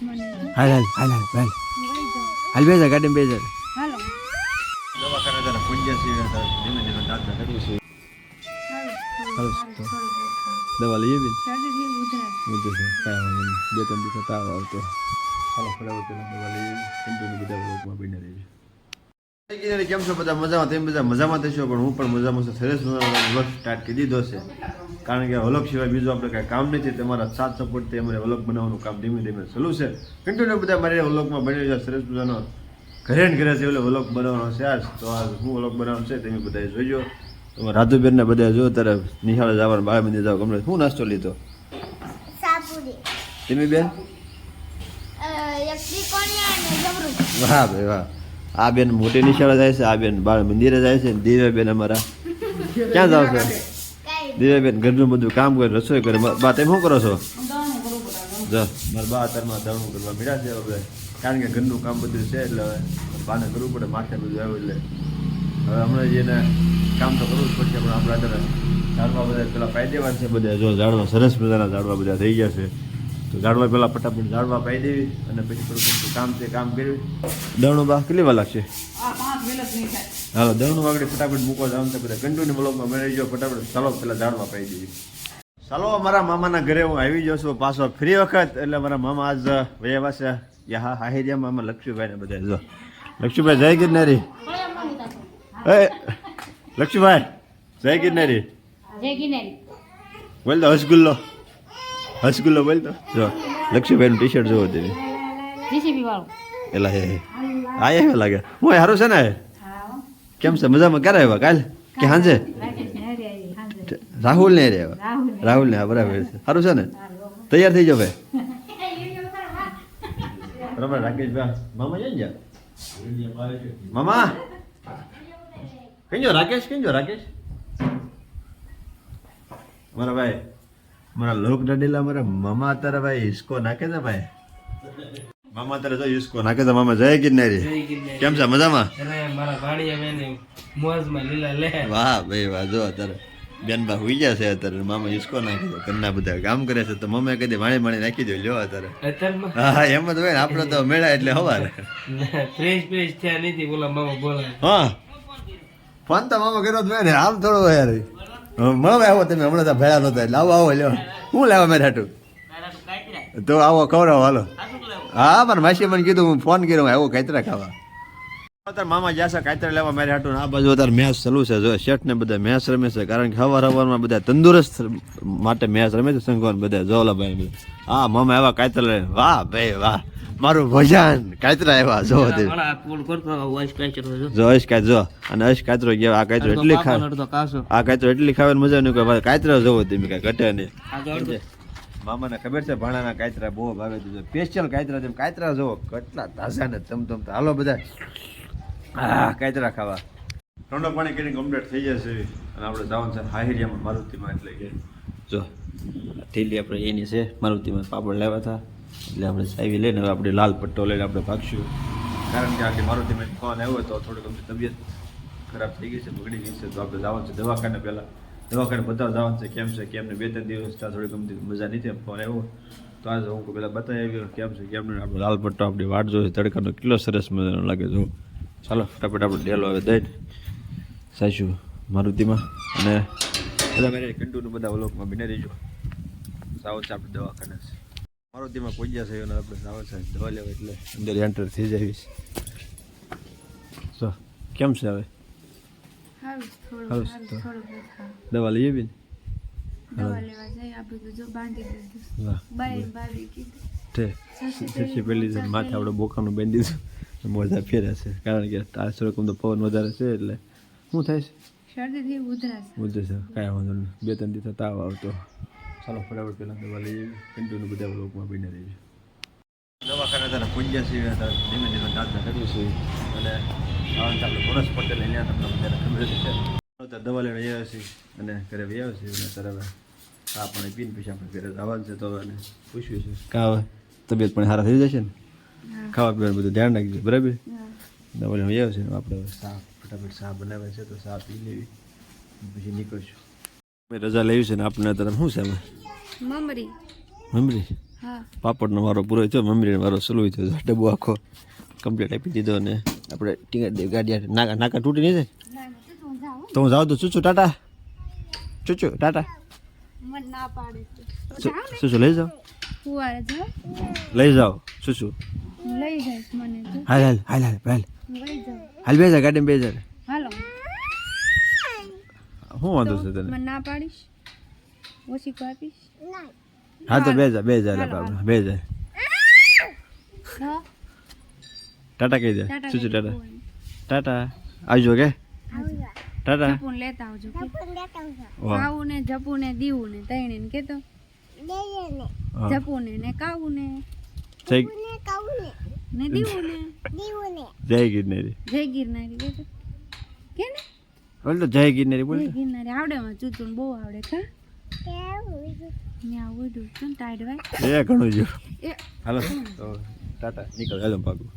હાલ હાલ હાલ હાલ હાલ હાલ બેજા ગાડી બેજા હાલો દવાખાના તારા પૂજ્ય છે ધીમે ધીમે દાદા કરવું છે હાલ દવા લઈ આવી મુદ્દે છે કાંઈ વાંધો નહીં 2-3 દિવસ તાવ આવતો ચાલો ફટાફટ પેલા દવા લઈ આવી કંટ્રોલ બધા બ્લોકમાં બની રહી છે કેમ છો બધા મજામાં તેમ બધા મજામાં થશો પણ હું પણ મજામાં છું સરસ વ્લોગ સ્ટાર્ટ કરી દીધો છે કારણ કે વ્લોગ સિવાય બીજું આપણે કાંઈ કામ નથી તમારા સાથ સપોર્ટથી અમારે વ્લોગ બનાવવાનું કામ ધીમે ધીમે ચાલુ છે કન્ટિન્યુ બધા મારે વ્લોગમાં બની રહ્યા સરસ મજાનો ઘરે ને ઘરે છે એટલે વ્લોગ બનાવવાનો છે આજ તો આજ હું વ્લોગ બનાવવાનો છે તમે બધા જોઈજો તમારા રાધુબેનને બધા જો તરફ નિહાળે જવાનું બાળ મંદિર જાવ ગમે શું નાસ્તો લીધો તમે બેન વાહ ભાઈ વાહ આ બેન મોટી નિશાળે જાય છે આ બેન બાળ મંદિરે જાય છે દિવ્યા બેન અમારા ક્યાં જાવ છો દિવ્યા બેન ઘરનું બધું કામ કરે રસોઈ કરે બા તમે શું કરો છો જો મારા બા અત્યારમાં દળવું કરવા મળ્યા છે હવે કારણ કે ઘરનું કામ બધું છે એટલે હવે બાને કરવું પડે માથે બધું આવ્યું એટલે હવે હમણાં એને કામ તો કરવું જ પડશે પણ આપણા અત્યારે ઝાડવા બધા પેલા પાઈ દેવા છે બધા જો ઝાડવા સરસ મજાના ઝાડવા બધા થઈ ગયા છે તો ઝાડવા પહેલાં ફટાફટ ઝાડવા પાઈ દેવી અને પછી થોડું કામ છે કામ કરવી દવણું બા કેટલી વાર લાગશે હાલો દવણું વાગડી ફટાફટ મૂકવા જવાનું છે બધા કંટિન્યુ બ્લોકમાં મેળવી જાઓ ફટાફટ ચાલો પેલા ઝાડવા પાઈ દેવી ચાલો મારા મામાના ઘરે હું આવી જાઉં છું પાછો ફ્રી વખત એટલે મારા મામા આજ વયા છે યા હાહિરિયા મામા લક્ષ્મીભાઈ ને બધા જો લક્ષ્મીભાઈ જય ગિરનારી એ લક્ષ્મીભાઈ જય ગિરનારી બોલ તો હસગુલ્લો હસગુલ્લો બોલ તો જો લક્ષ્મીભાઈનું ટી શર્ટ જોવો તેવી એલા હે આ એ લાગે હું સારું છે ને કેમ છે મજામાં ક્યારે આવ્યા કાલ કે સાંજે રાહુલ ને આવ્યા રાહુલ ને બરાબર છે સારું છે ને તૈયાર થઈ જાવ ભાઈ બરાબર રાકેશભાઈ મામા જઈને મામા કઈ જો રાકેશ કઈ જો રાકેશ મારા ભાઈ મારા લોક ડડેલા મારા મામા અત્યારે ભાઈ હિસકો નાખે છે ભાઈ મામા અત્યારે જો હિસકો નાખે છે મામા જય ગિરનારી કેમ છે મજામાં વાહ ભાઈ વાહ જો અત્યારે બેન બા હુઈ ગયા છે અત્યારે મામા હિસકો નાખે છે ઘરના બધા કામ કરે છે તો મમ્મી કદી વાણી વાણી નાખી દો લ્યો અત્યારે હા એમ જ હોય ને આપડે તો મેળા એટલે હવારે હા ફોન તો મામા કર્યો જ ને આમ થોડો યાર મામા આવો તમે હમણાં તો ભેળા નતા એટલે આવો આવો લ્યો હું લેવા મેં હાટું તો આવો ખવડાવો હાલો હા મારા માસી મને કીધું હું ફોન કર્યો આવો કાતરા ખાવા અત્યારે મામા જ્યાં છે કાતરા લેવા મારે હાટું આ બાજુ અત્યારે મેચ ચાલુ છે જો શેઠ ને બધા મેચ રમે છે કારણ કે હવારમાં બધા તંદુરસ્ત માટે મેચ રમે છે સંઘવાન બધા જોલાભાઈ બધા હા મામા એવા કાતરા લે વાહ ભાઈ વાહ મારું ભજન કાતરા એવા જો જો અશ કાત જો અને અશ કાતરો ગયા આ કાતરો એટલી ખાવ આ કાતરો એટલી ખાવાની મજા નહીં કે ભાઈ કાતરા જોવો તમે કઈ ઘટે નહીં મામાને ખબર છે ભાણાના કાતરા બહુ ભાવે છે સ્પેશિયલ કાતરા તેમ કાતરા જોવો કેટલા તાજા ને તમ હાલો બધા હા કાતરા ખાવા ઠંડો પાણી કરીને કમ્પ્લીટ થઈ જશે અને આપણે જવાનું છે હાહિરિયામાં મારુતિમાં એટલે કે જો થેલી આપણે એની છે મારુતિમાં પાપડ લાવ્યા હતા એટલે આપણે સાવી લઈને હવે આપણે લાલ પટ્ટો લઈને આપણે ભાગશું કારણ કે આખી મારુતિમાં ફોન આવ્યો તો થોડીક અમની તબિયત ખરાબ થઈ ગઈ છે બગડી ગઈ છે તો આપણે જવાનું છે દવાખાને પહેલાં દવાખાને બતાવવા જવાનું છે કેમ ને 2-3 દિવસ થોડીક અમથી મજા નથી ફોન આવ્યો તો આજે હું પહેલાં બતાવી આવ્યો કેમ છે કેમ ને આપણે લાલ પટ્ટો આપણી વાટ જોઈએ તડકાનો કેટલો સરસ મજાનો લાગે જો ચાલો ફટાફટ આપણે ડેલો હવે દઈને સાચું મારુતિમાં અને બધા મારે કંટુનું બધા વ્લોગમાં બને રહીજો સાવ છે આપણે દવાખાને મારુતિમાં પહોંચ્યા છે અને આપણે સાવ છે દવા લેવા એટલે અંદર એન્ટર થઈ જઈશ તો કેમ છે હવે દવા લઈએ બેન પેલી માથે આપણે બોખાનું બાંધી દીધું મોજા ફેરે છે કારણ કે આ થોડોક તો પવન વધારે છે એટલે શું થાય છે ઉધરસ છે કાંઈ વાંધો નહીં 2-3 દિવસ તાવ આવતો ચાલો ફટાફટ પેલા દવા લઈએ કંટિન્યુ બધા લોકમાં બને રહીએ દવાખાના તારા પૂજ્યા છે ધીમે ધીમે દાદા કર્યું છે અને આપણે બોનસ પટેલ અહીંયા તમને બધાને ખબર છે દવા લઈને આવ્યા છીએ અને ઘરે આવ્યા છીએ અને ત્યારે આ પાણી પીને પછી આપણે ઘરે આવવાનું છે તો અને પૂછ્યું છે કાં હવે તબિયત પણ સારા થઈ જશે ને ખાવા પીવાનું બધું ધ્યાન રાખજો બરાબર દવા લઈને આવ્યા છે આપણે ચા ફટાફટ ચા બનાવે છે તો ચા પી લેવી પછી નીકળશું રજા લેવી છે ને આપણે તરફ શું છે મમરી હા પાપડનો વારો પૂરો થયો, મમ્મીને વારો સલું થયો, ડબ્બો આખો કમ્પ્લીટ આપી દીધો અને આપણે ટીંગા દે ગાડી નાકા તૂટી નહીં જાય તો હું જાઉં તો ચૂચુ ટાટા મને ના પાડે ચૂચુ લઈ જાઓ ફુવારે જાવ લઈ જાઓ ચૂચુ લઈ જાય મને તો હાલ હાલ હાલ હાલ હાલ લઈ જાવ હાલ બે જા ગાડીમાં બે જા હાલો શું વાંધો છે તને મને ના પાડીશ ઓછી આપીશ હા તો બે જા બાબા બે જા હા ટાટા કહી દે ચૂચુ ટાટા આવજો કે ટાટા જપુન લેતા આવજો વાહ કાવું ને જપુ ને દીવું ને તૈણે ને કેતો જપુ ને કાવું ને ને દીવું ને જય ગિરનારી જય ગિરનારી કેતો કે ને બોલ તો જય ગિરનારી બોલ જય ગિરનારી આવડે માં ચૂચુન બહુ આવડે કા ન્યા ઉડું કેમ ટાઈડ ભાઈ એ ઘણું જો એ હાલો તો ટાટા નીકળ હાલો ભાગું